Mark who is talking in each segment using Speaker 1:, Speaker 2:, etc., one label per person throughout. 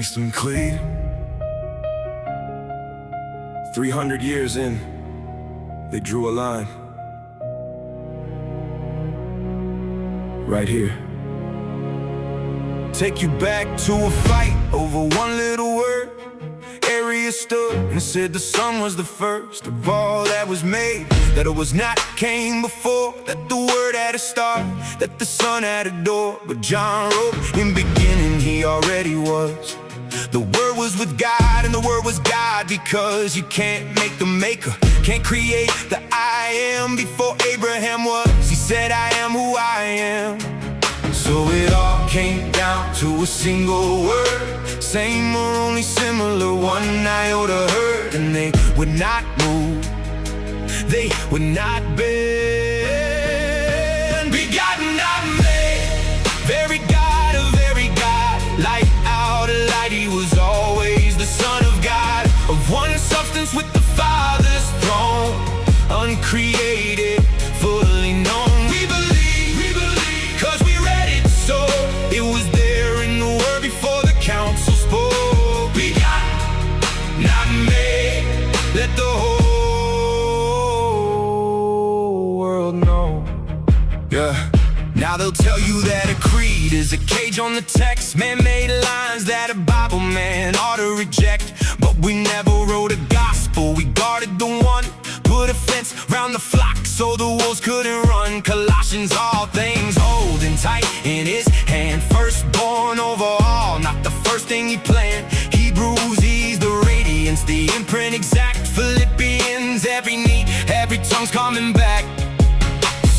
Speaker 1: Nicene Creed. 300 years in, they drew a line. Right here. Take you back to a fight over one little word. Arius stood and said the sun was the first of all that was made, that it was not came before, that the word had a start, that the sun had a door. But John wrote, in beginning he already was. The word was with God and the word was God, because you can't make the maker, can't create the I am. Before Abraham was, he said I am who I am. So it all came down to a single word, same or only similar, one iota heard. And they would not move, they would not bend. Begotten, not made, very God of very God, light out of light, he was always the Son of God, of one substance with the Father's throne, uncreated, fully known. We believe, cause we read it so. It was there in the Word before the council spoke. Begotten, not made, let the whole world know. Yeah. Now they'll tell you that a creed is a cage on the text, man-made lines that a Bible man ought to reject. But we never wrote a gospel, we guarded the one, put a fence round the flock so the wolves couldn't run. Colossians, all things holding tight in his hand, firstborn over all, not the first thing he planned. Hebrews, he's the radiance, the imprint exact. Philippians, every knee, every tongue's coming back.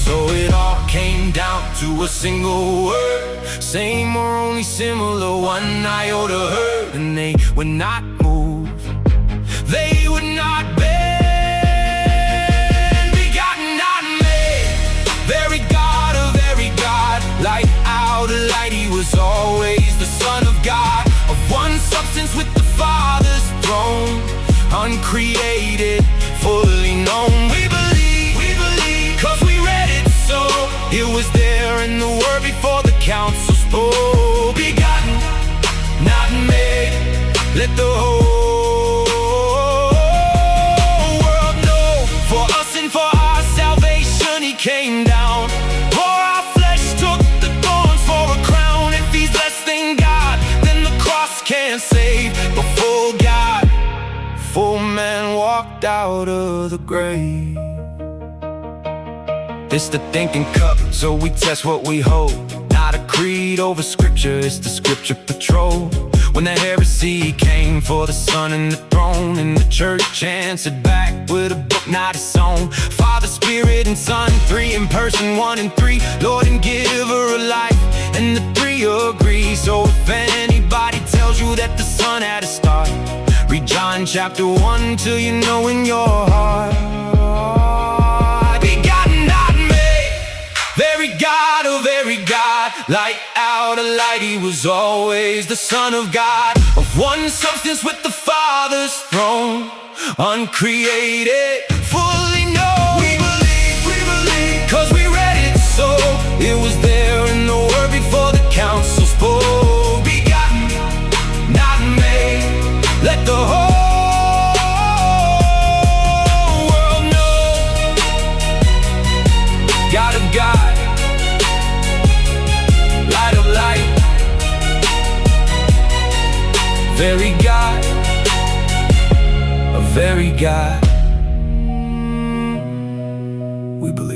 Speaker 1: So it all came down to a single word, same or only similar, one iota heard. And they would not move, they would not bend. Begotten, not made, very God of very God, light out of light, he was always the Son of God, of one substance with the Father's throne, uncreated, fully known. We believe, cause we read it so. It was there in the Word before the council spoke. Begotten, not made, let the whole world know. For us and for our salvation he came down, for our flesh took the thorns for a crown. If he's less than God, then the cross can't save. But full God, full man walked out of the grave. It's the thinking cup, so we test what we hold. Not a creed over scripture, it's the scripture patrol. When the heresy came for the Son and the throne, and the church answered back with a book not its own. Father, Spirit, and Son, three in person, one in three, Lord and giver of life, and the three agree. So if anybody tells you that the Son had a start, read John chapter 1 till you know in your heart. Very God of very God, light out of light, he was always the Son of God, of one substance with the Father's throne, uncreated, fully known. We believe, cause we read it so. It was there in the Word before the council spoke. Begotten, not made, let the whole world know. God of God, light of light, very God, a very God, we believe.